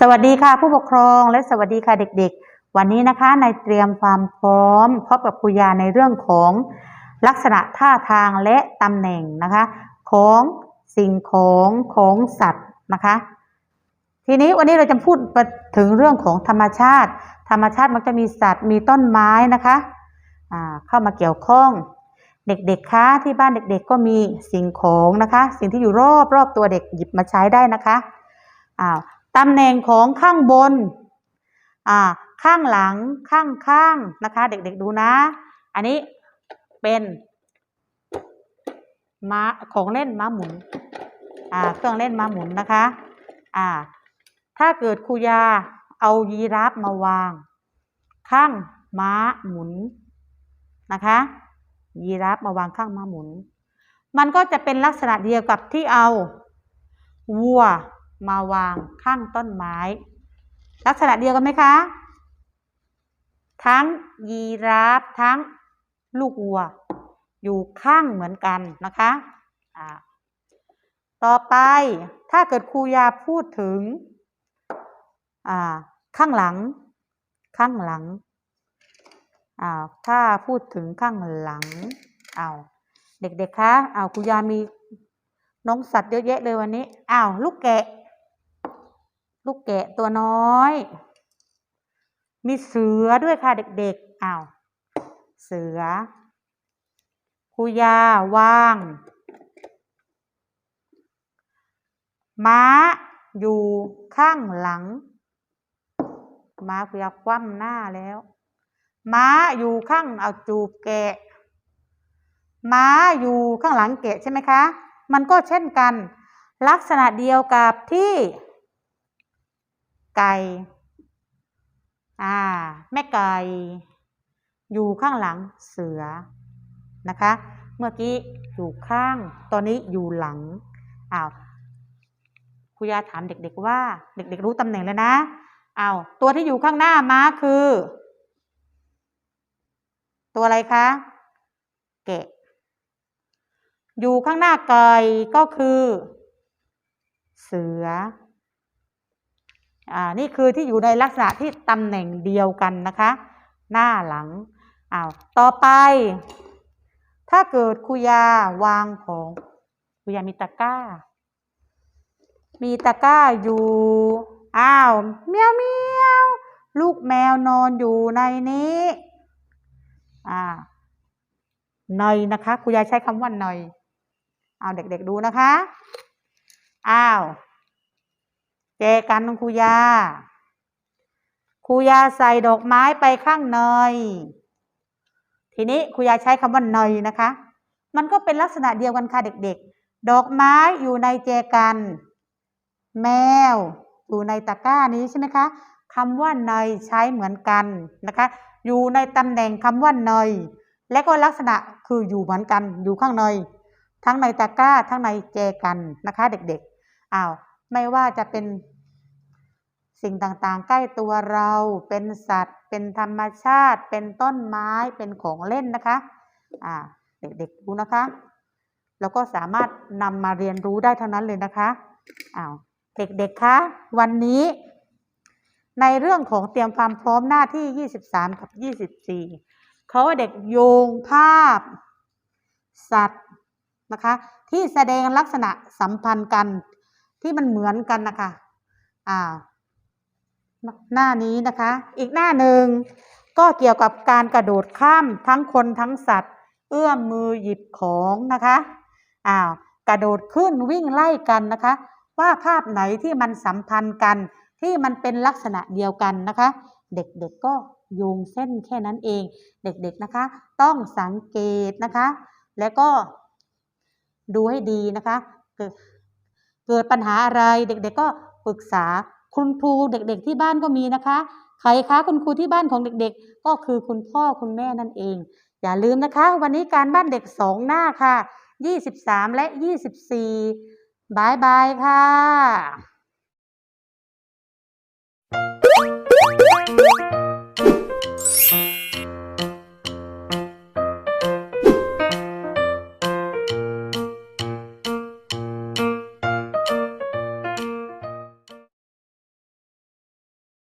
สวัสดีค่ะผู้ปกครองและสวัสดีค่ะเด็กๆวันนี้นะคะในเตรียมความพร้อมพบกับครูยาในเรื่องของลักษณะท่าทางและตำแหน่งนะคะของสิ่งของสัตว์นะคะทีนี้วันนี้เราจะพูดถึงเรื่องของธรรมชาติมันจะมีสัตว์มีต้นไม้นะคะเข้ามาเกี่ยวข้องเด็กๆคะที่บ้านเด็กๆก็มีสิ่งของนะคะสิ่งที่อยู่รอบตัวเด็กหยิบมาใช้ได้นะคะตำแหน่งของข้างบนข้างหลังข้างนะคะเด็กๆดูนะอันนี้เป็นม้าของเล่นม้าหมุนเครื่องเล่นม้าหมุนนะคะถ้าเกิดครูยาเอายีราฟมาวางข้างม้าหมุนนะคะยีราฟมาวางข้างม้าหมุนมันก็จะเป็นลักษณะเดียวกับที่เอาวัวมาวางข้างต้นไม้ลักษณะเดียวกันไหมคะทั้งยีราฟทั้งลูกวัวอยู่ข้างเหมือนกันนะคะต่อไปถ้าเกิดครูยาพูดถึงข้างหลังถ้าพูดถึงข้างหลังเด็กๆคะครูยามีน้องสัตว์เยอะแยะเลยวันนี้ลูกแกะตัวน้อยมีเสือด้วยค่ะเด็กๆเสือครูยาวางม้าอยู่ข้างหลังม้าครูยาคว่ำหน้าแล้วม้าอยู่ข้างจูบแกะม้าอยู่ข้างหลังแกะใช่ไหมคะมันก็เช่นกันลักษณะเดียวกับที่ไก่แม่ไก่อยู่ข้างหลังเสือนะคะเมื่อกี้อยู่ข้างตอนนี้อยู่หลังครูยาถามเด็กๆว่าเด็กๆรู้ตำแหน่งแล้วนะตัวที่อยู่ข้างหน้าม้าคือตัวอะไรคะแกะอยู่ข้างหน้าไก่ก็คือเสือนี่คือที่อยู่ในลักษณะที่ตำแหน่งเดียวกันนะคะหน้าหลังต่อไปถ้าเกิดครูยาวางของครูยามีตะกร้าอยู่เมียวลูกแมวนอนอยู่ในนี้หน่อยนะคะครูยาใช้คำว่าหน่อยเด็กๆดูนะคะแจกันของครูยาใส่ดอกไม้ไปข้างในทีนี้ครูยาใช้คำว่าในนะคะมันก็เป็นลักษณะเดียวกันค่ะเด็กๆดอกไม้อยู่ในแจกันแมวอยู่ในตะกร้านี้ใช่ไหมคะคำว่าในใช้เหมือนกันนะคะอยู่ในตำแหน่งคำว่าในและก็ลักษณะคืออยู่เหมือนกันอยู่ข้างในทั้งในตะกร้าทั้งในแจกันนะคะเด็กๆไม่ว่าจะเป็นสิ่งต่างๆใกล้ตัวเราเป็นสัตว์เป็นธรรมชาติเป็นต้นไม้เป็นของเล่นนะคะเด็กๆดูนะคะแล้วก็สามารถนำมาเรียนรู้ได้เท่านั้นเลยนะคะเด็กๆคะวันนี้ในเรื่องของเตรียมความพร้อมหน้าที่23กับ24เขาเด็กโยงภาพสัตว์นะคะที่แสดงลักษณะสัมพันธ์กันที่มันเหมือนกันนะคะหน้านี้นะคะอีกหน้าหนึ่งก็เกี่ยวกับการกระโดดข้ามทั้งคนทั้งสัตว์เอื้อมมือหยิบของนะคะกระโดดขึ้นวิ่งไล่กันนะคะว่าภาพไหนที่มันสัมพันธ์กันที่มันเป็นลักษณะเดียวกันนะคะเด็กๆก็โยงเส้นแค่นั้นเองเด็กๆนะคะต้องสังเกตนะคะแล้วก็ดูให้ดีนะคะเกิดปัญหาอะไรเด็กๆก็ปรึกษาคุณครูเด็กๆที่บ้านก็มีนะคะใครคะคุณครูที่บ้านของเด็กๆก็คือคุณพ่อคุณแม่นั่นเองอย่าลืมนะคะวันนี้การบ้านเด็ก2หน้าค่ะ23และ24บ๊ายบายค่ะ